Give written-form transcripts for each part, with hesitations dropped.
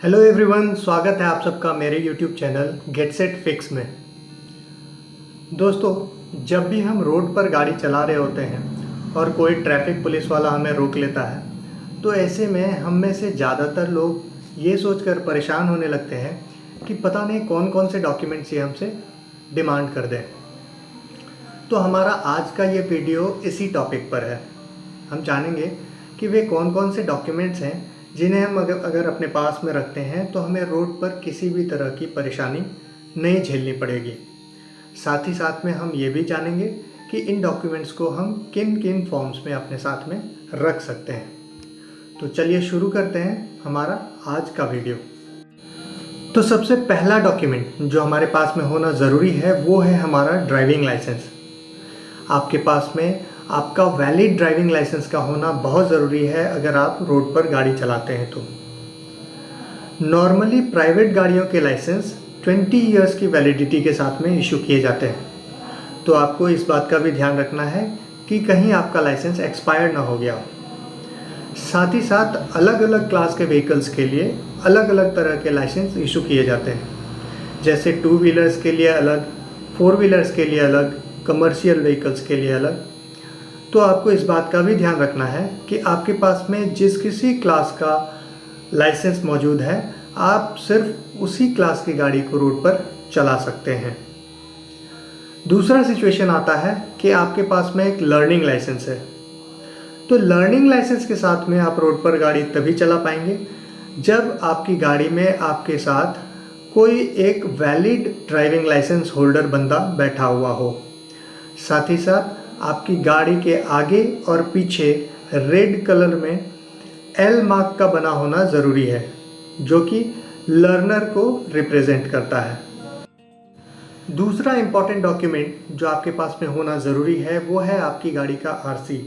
Hello everyone, स्वागत है आप सबका मेरे YouTube channel get set fix में। दोस्तों, जब भी हम रोड पर गाड़ी चला रहे होते हैं और कोई ट्रैफिक पुलिस वाला हमें रोक लेता है, तो ऐसे में हम में से ज़्यादातर लोग ये सोचकर परेशान होने लगते हैं कि पता नहीं कौन कौन से डॉक्यूमेंट्स ये हमसे डिमांड कर दें। तो हमारा आज का ये वीडियो इसी टॉपिक पर है। हम जानेंगे कि वे कौन कौन से डॉक्यूमेंट्स हैं जिन्हें हम अगर अपने पास में रखते हैं तो हमें रोड पर किसी भी तरह की परेशानी नहीं झेलनी पड़ेगी। साथ ही साथ में हम ये भी जानेंगे कि इन डॉक्यूमेंट्स को हम किन किन फॉर्म्स में अपने साथ में रख सकते हैं। तो चलिए शुरू करते हैं हमारा आज का वीडियो। तो सबसे पहला डॉक्यूमेंट जो हमारे पास में होना ज़रूरी है वो है हमारा ड्राइविंग लाइसेंस। आपके पास में आपका वैलिड ड्राइविंग लाइसेंस का होना बहुत ज़रूरी है अगर आप रोड पर गाड़ी चलाते हैं तो। नॉर्मली प्राइवेट गाड़ियों के लाइसेंस 20 इयर्स की वैलिडिटी के साथ में इशू किए जाते हैं, तो आपको इस बात का भी ध्यान रखना है कि कहीं आपका लाइसेंस एक्सपायर ना हो गया हो। साथ ही साथ अलग अलग क्लास के व्हीकल्स के लिए अलग अलग तरह के लाइसेंस इशू किए जाते हैं, जैसे 2 व्हीलर्स के लिए अलग, 4 व्हीलर्स के लिए अलग, कमर्शियल व्हीकल्स के लिए अलग। तो आपको इस बात का भी ध्यान रखना है कि आपके पास में जिस किसी क्लास का लाइसेंस मौजूद है, आप सिर्फ उसी क्लास की गाड़ी को रोड पर चला सकते हैं। दूसरा सिचुएशन आता है कि आपके पास में एक लर्निंग लाइसेंस है। तो लर्निंग लाइसेंस के साथ में आप रोड पर गाड़ी तभी चला पाएंगे जब आपकी गाड़ी में आपके साथ कोई एक वैलिड ड्राइविंग लाइसेंस होल्डर बंदा बैठा हुआ हो। साथ ही साथ आपकी गाड़ी के आगे और पीछे रेड कलर में एल मार्क का बना होना ज़रूरी है, जो कि लर्नर को रिप्रेजेंट करता है। दूसरा इम्पॉर्टेंट डॉक्यूमेंट जो आपके पास में होना ज़रूरी है वो है आपकी गाड़ी का आरसी।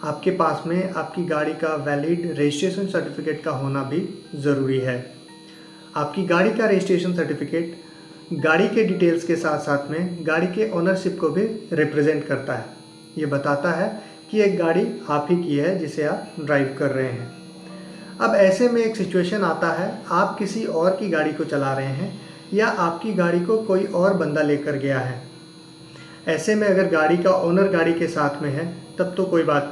आपके पास में आपकी गाड़ी का वैलिड रजिस्ट्रेशन सर्टिफिकेट का होना भी ज़रूरी है। आपकी गाड़ी का रजिस्ट्रेशन सर्टिफिकेट गाड़ी के डिटेल्स के साथ साथ में गाड़ी के ओनरशिप को भी रिप्रेजेंट करता है। ये बताता है कि एक गाड़ी आप ही की है जिसे आप ड्राइव कर रहे हैं। अब ऐसे में एक सिचुएशन आता है, आप किसी और की गाड़ी को चला रहे हैं या आपकी गाड़ी को कोई और बंदा लेकर गया है। ऐसे में अगर गाड़ी का ओनर गाड़ी के साथ में है तब तो कोई बात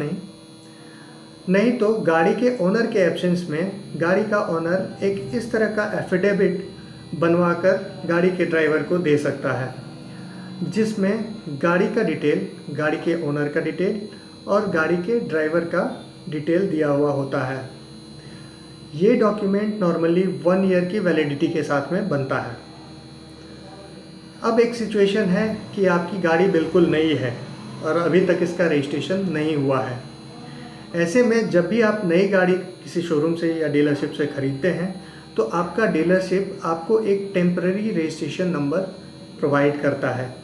नहीं तो गाड़ी के ओनर के एब्सेंस में गाड़ी का ओनर एक इस तरह का एफिडेविट बनवाकर गाड़ी के ड्राइवर को दे सकता है, जिसमें गाड़ी का डिटेल, गाड़ी के ओनर का डिटेल और गाड़ी के ड्राइवर का डिटेल दिया हुआ होता है। ये डॉक्यूमेंट नॉर्मली 1 ईयर की वैलिडिटी के साथ में बनता है। अब एक सिचुएशन है कि आपकी गाड़ी बिल्कुल नई है और अभी तक इसका रजिस्ट्रेशन नहीं हुआ है। ऐसे में जब भी आप नई गाड़ी किसी शोरूम से या डीलरशिप से ख़रीदते हैं तो आपका डीलरशिप आपको एक टेम्पररी रजिस्ट्रेशन नंबर प्रोवाइड करता है।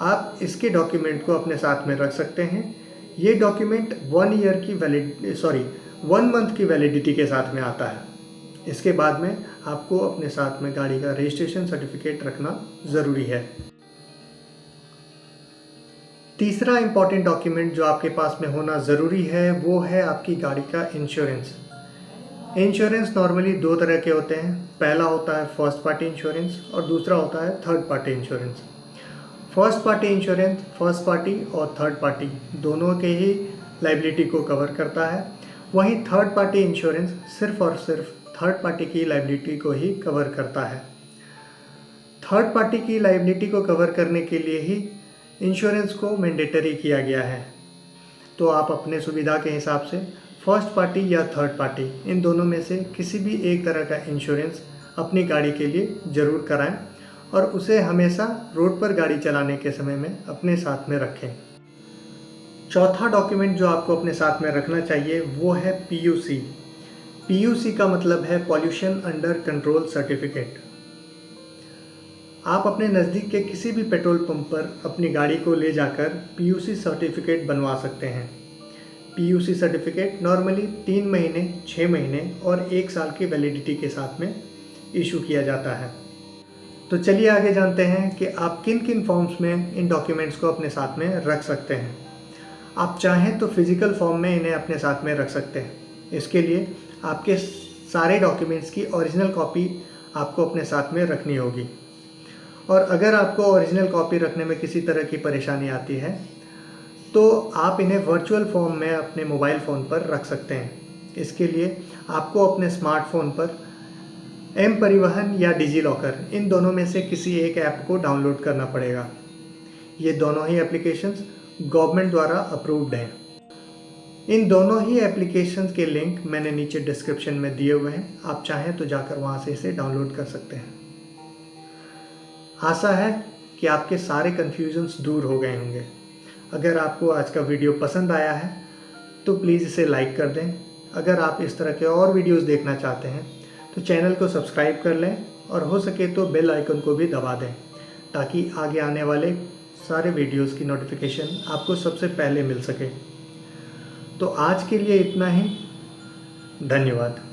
आप इसके डॉक्यूमेंट को अपने साथ में रख सकते हैं। ये डॉक्यूमेंट 1 मंथ की वैलिडिटी के साथ में आता है। इसके बाद में आपको अपने साथ में गाड़ी का रजिस्ट्रेशन सर्टिफिकेट रखना ज़रूरी है। तीसरा इम्पॉर्टेंट डॉक्यूमेंट जो आपके पास में होना ज़रूरी है वो है आपकी गाड़ी का इंश्योरेंस। इंश्योरेंस नॉर्मली 2 तरह के होते हैं। पहला होता है फर्स्ट पार्टी इंश्योरेंस और दूसरा होता है third party insurance. First party insurance first party और थर्ड पार्टी दोनों के ही लाइबिलिटी को कवर करता है, वहीं थर्ड पार्टी इंश्योरेंस सिर्फ और सिर्फ थर्ड पार्टी की लाइबिलिटी को ही कवर करता है। थर्ड पार्टी की लाइबिलिटी को कवर करने के लिए ही इंश्योरेंस को मैंडेटरी किया गया है। तो आप अपने सुविधा के हिसाब से फर्स्ट पार्टी या थर्ड पार्टी इन दोनों में से किसी भी एक तरह का इंश्योरेंस अपनी गाड़ी के लिए ज़रूर कराएं और उसे हमेशा रोड पर गाड़ी चलाने के समय में अपने साथ में रखें। चौथा डॉक्यूमेंट जो आपको अपने साथ में रखना चाहिए वो है पीयूसी। पीयूसी का मतलब है पॉल्यूशन अंडर कंट्रोल सर्टिफिकेट। आप अपने नज़दीक के किसी भी पेट्रोल पंप पर अपनी गाड़ी को ले जाकर पीयूसी सर्टिफिकेट बनवा सकते हैं। पीयूसी सर्टिफिकेट नॉर्मली 3 महीने, 6 महीने और 1 साल की वैलिडिटी के साथ में इशू किया जाता है। तो चलिए आगे जानते हैं कि आप किन किन फॉर्म्स में इन डॉक्यूमेंट्स को अपने साथ में रख सकते हैं। आप चाहें तो फिज़िकल फॉर्म में इन्हें अपने साथ में रख सकते हैं। इसके लिए आपके सारे डॉक्यूमेंट्स की ओरिजिनल कॉपी आपको अपने साथ में रखनी होगी। और अगर आपको ओरिजिनल कॉपी रखने में किसी तरह की परेशानी आती है तो आप इन्हें वर्चुअल फॉर्म में अपने मोबाइल फ़ोन पर रख सकते हैं। इसके लिए आपको अपने स्मार्टफोन पर एम परिवहन या डिजी लॉकर, इन दोनों में से किसी एक ऐप को डाउनलोड करना पड़ेगा। ये दोनों ही एप्लीकेशंस गवर्नमेंट द्वारा अप्रूव्ड हैं। इन दोनों ही एप्लीकेशंस के लिंक मैंने नीचे डिस्क्रिप्शन में दिए हुए हैं, आप चाहें तो जाकर वहाँ से इसे डाउनलोड कर सकते हैं। आशा है कि आपके सारे कन्फ्यूजन्स दूर हो गए होंगे। अगर आपको आज का वीडियो पसंद आया है तो प्लीज़ इसे लाइक कर दें। अगर आप इस तरह के और वीडियोस देखना चाहते हैं तो चैनल को सब्सक्राइब कर लें और हो सके तो बेल आइकन को भी दबा दें, ताकि आगे आने वाले सारे वीडियोस की नोटिफिकेशन आपको सबसे पहले मिल सके। तो आज के लिए इतना ही। धन्यवाद।